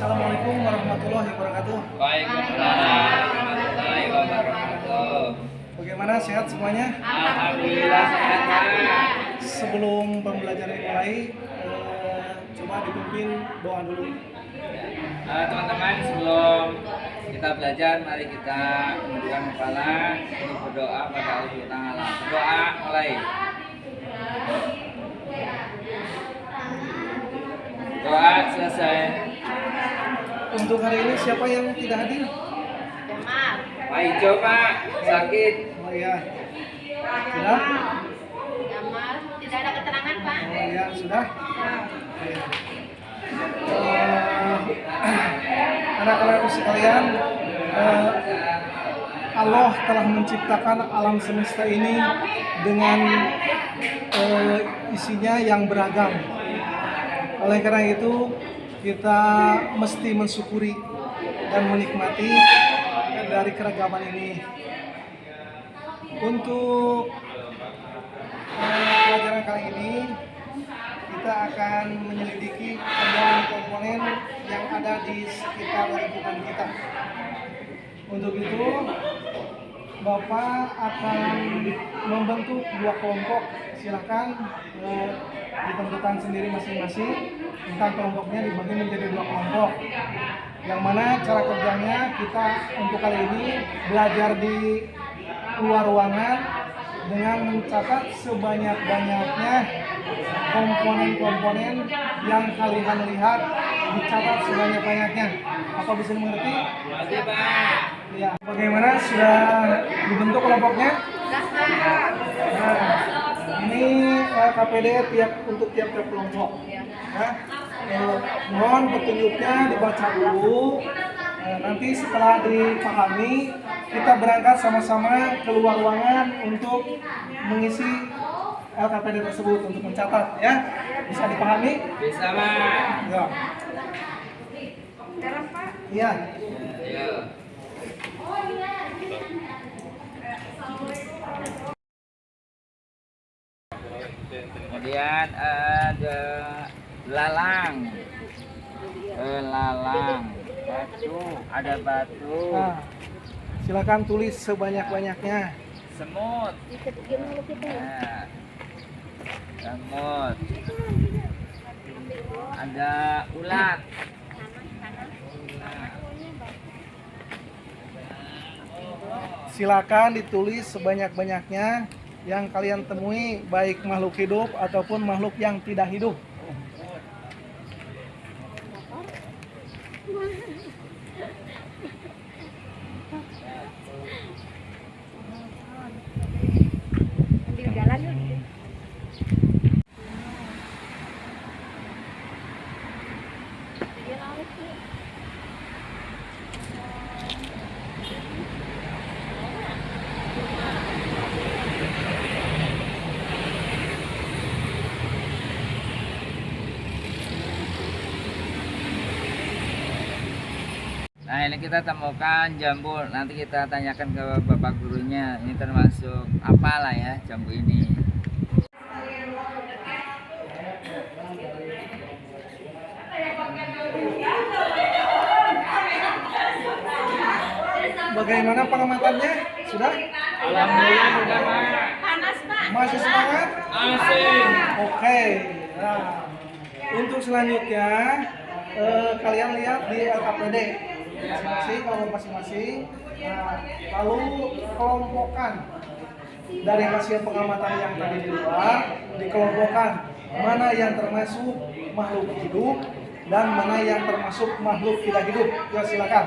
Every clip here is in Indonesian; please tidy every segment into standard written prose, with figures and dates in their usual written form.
Assalamualaikum warahmatullahi wabarakatuh. Waalaikumsalam warahmatullahi wabarakatuh. Bagaimana, sehat semuanya? Alhamdulillah sehat Pak. Sebelum pembelajaran dimulai, coba dipimpin doa dulu. Teman-teman, sebelum kita belajar, mari kita menundukkan kepala untuk berdoa pada Allah Ta'ala. Berdoa mulai. Doa selesai. Untuk hari ini siapa yang tidak hadir? Jamal. Pak Ijo Pak, sakit. Oh ya, sudah? Jamal, tidak ada keterangan Pak. Oh ya, sudah? Oke. Anak-anak sekalian, Allah telah menciptakan alam semesta ini dengan isinya yang beragam. Oleh karena itu, kita mesti mensyukuri dan menikmati dari keragaman ini. Untuk pelajaran kali ini, kita akan menyelidiki komponen-komponen yang ada di sekitar lingkungan kita. Untuk itu, Bapak akan membentuk dua kelompok. Silakan ditentukan sendiri masing-masing. Tentang kelompoknya dibagi menjadi dua kelompok. Yang mana cara kerjanya kita untuk kali ini belajar di luar ruangan dengan mencatat sebanyak-banyaknya komponen-komponen yang kalian lihat, dicatat sebanyak-banyaknya. Apa bisa dimengerti? Masih Pak. Ya. Bagaimana, sudah dibentuk kelompoknya? Nah, ini KPD untuk tiap-tiap kelompok. Nah, mohon petunjuknya dibaca dulu. Nanti setelah dipahami, kita berangkat sama-sama keluar ruangan untuk mengisi LKPD tersebut untuk mencatat, ya. Bisa dipahami? Bisa Pak. Ya. Iya. Ya. Kemudian ada lalang, batu, ada batu, Nah, silakan tulis sebanyak-banyaknya. semut, nah, semut, ada ulat, Silakan ditulis sebanyak-banyaknya yang kalian temui, baik makhluk hidup ataupun makhluk yang tidak hidup. Ambil jalan yuk. Nah ini kita temukan jambu, nanti kita tanyakan ke bapak gurunya, ini termasuk apalah ya jambu ini. Bagaimana pengamatannya? Sudah? Alhamdulillah sudah Pak. Panas Pak. Masih semangat? Asing. Oke. Nah, untuk selanjutnya kalian lihat di LKPD masing-masing, kelompok masing-masing. Nah, lalu kelompokkan dari hasil pengamatan yang tadi di luar, dikelompokkan mana yang termasuk makhluk hidup dan mana yang termasuk makhluk tidak hidup. Ya, silakan.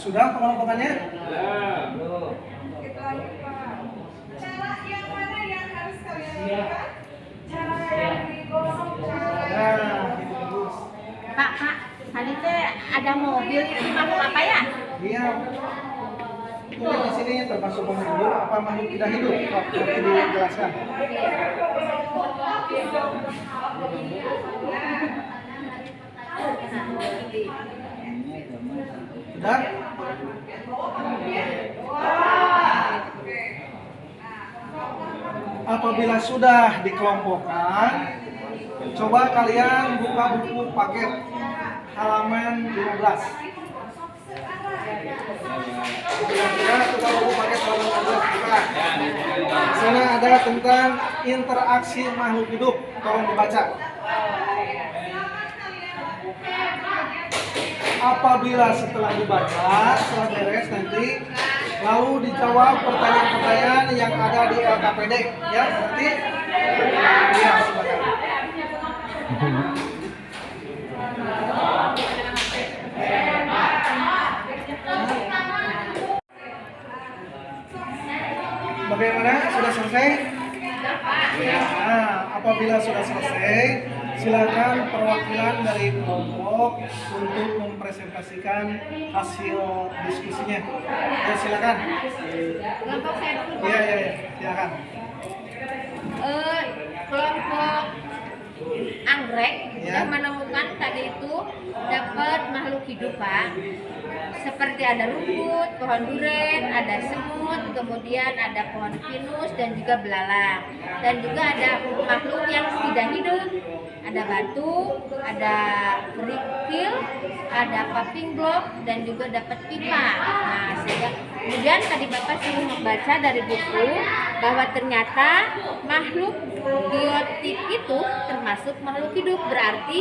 Sudah pengelompokannya? Ya. Nah, gitu terus. Pak, tadi teh ada mobil itu makhluk apa ya? Iya. Ini di sini termasuk makhluk hidup apa makhluk tidak hidup? Waktu dijelaskan. Sudah? Apabila sudah dikelompokkan, coba kalian buka buku paket halaman 15. Ya, buka buku paket halaman 15. Buka. Di sana ada tentang interaksi makhluk hidup. Tolong dibaca. Apabila setelah dibaca, setelah beres nanti, lalu dijawab pertanyaan-pertanyaan yang ada di LKPD. Ya, nanti. Ya, silakan. Bagaimana? Sudah selesai? Nah, apabila sudah selesai, silakan perwakilan dari kelompok untuk mempresentasikan hasil diskusinya. Ya, silakan. Kelompok saya dulu. Iya, silakan. Kelompok anggrek Ya. yang menemukan tadi itu dapat makhluk hidup, Pak. Seperti ada rumput, pohon duren, ada semut, kemudian ada pohon pinus dan juga belalang. Dan juga ada makhluk yang tidak hidup. Ada batu, ada kerikil, ada paping blok dan juga dapat pipa. Nah, sehingga kemudian tadi Bapak suruh membaca dari buku bahwa ternyata makhluk biotik itu termasuk makhluk hidup. Berarti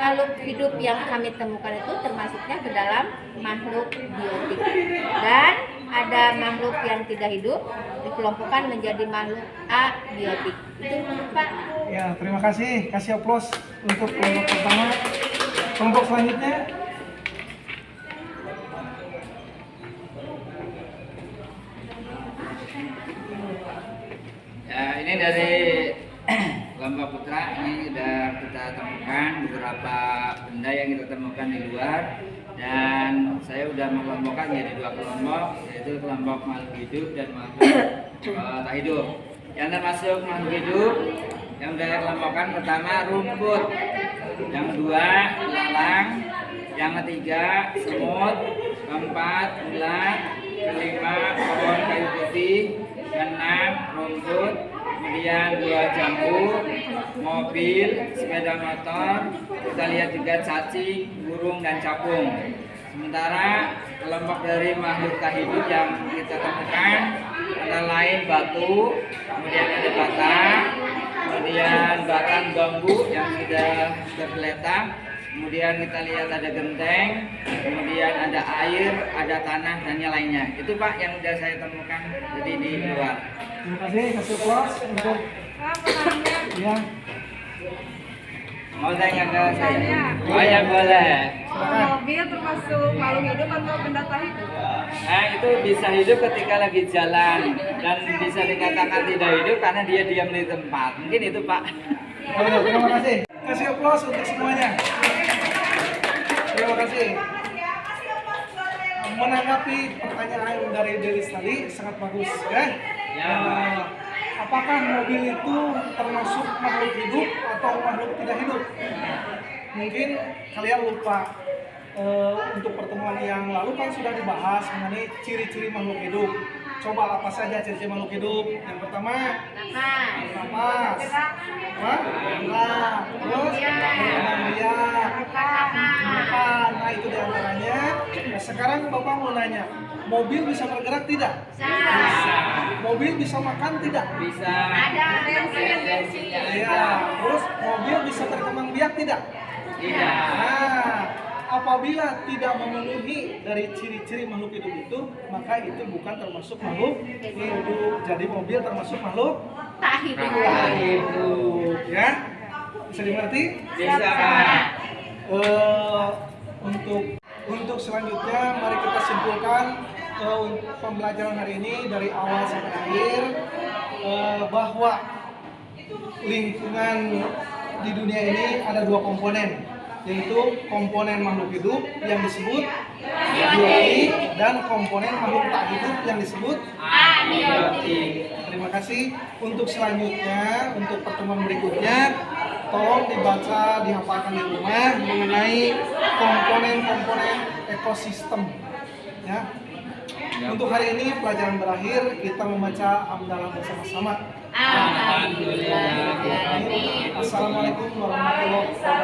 makhluk hidup yang kami temukan itu termasuknya ke dalam makhluk biotik. Dan ada makhluk yang tidak hidup dikelompokkan menjadi makhluk abiotik. Itu Pak. Ya, terima kasih. Kasih aplaus untuk kelompok pertama. Kelompok selanjutnya. Ya, ini dari kelompok putra, ini sudah kita temukan beberapa benda yang kita temukan di luar, dan saya sudah mengelompokkan menjadi dua kelompok, yaitu kelompok makhluk hidup dan makhluk tak hidup. Yang termasuk makhluk hidup yang sudah saya kelompokkan pertama rumput, yang kedua belalang, yang ketiga semut, keempat ular, kelima pohon kayu putih, keenam rumput, kemudian buah jambu, mobil, sepeda motor, kita lihat juga cacing, burung dan capung. Sementara kelompok dari makhluk tak hidup yang kita temukan antara lain batu, kemudian ada bata, kemudian batang bambu yang sudah tergeletak, kemudian kita lihat ada genteng, kemudian ada air, ada tanah dan yang lainnya. Itu Pak yang sudah saya temukan jadi di luar. Terima kasih. Kasih aplaus untuk ya. Mau tanya ke saya? Oh ya boleh. Mobil termasuk makhluk hidup atau benda tak hidup? Nah itu bisa hidup ketika lagi jalan, dan bisa dikatakan tidak hidup karena dia diam di tempat. Mungkin itu Pak. Oke, terima kasih. Kasih aplaus untuk semuanya. Terima kasih. Menanggapi pertanyaan dari Delis tadi sangat bagus ya. Ya. Apakah mobil itu termasuk makhluk hidup atau makhluk tidak hidup? Mungkin kalian lupa. Untuk pertemuan yang lalu kan sudah dibahas mengenai ciri-ciri makhluk hidup. Coba apa saja ciri-ciri makhluk hidup? Yang pertama, napas, terus makan. Nah itu diantaranya. Nah, sekarang Bapak mau nanya, mobil bisa bergerak tidak? Bisa. Mobil bisa makan tidak? Bisa. Ada bensin. Iya. Terus mobil bisa berkembang biak tidak? Tidak. Nah, apabila tidak memenuhi dari ciri-ciri makhluk hidup itu, maka itu bukan termasuk makhluk hidup. Jadi mobil termasuk makhluk Tak hidup. tak hidup, ya. Bisa dimengerti? Bisa Pak. Untuk selanjutnya, mari kita simpulkan untuk pembelajaran hari ini dari awal sampai akhir bahwa lingkungan di dunia ini ada dua komponen, yaitu komponen makhluk hidup yang disebut biotik dan komponen makhluk tak hidup yang disebut abiotik. Terima kasih. Untuk selanjutnya, untuk pertemuan berikutnya, tolong dibaca, dihafalkan di rumah mengenai komponen-komponen ekosistem. Ya. Untuk hari ini pelajaran berakhir, kita membaca hamdalah bersama-sama. Alhamdulillah. Assalamualaikum warahmatullahi wabarakatuh.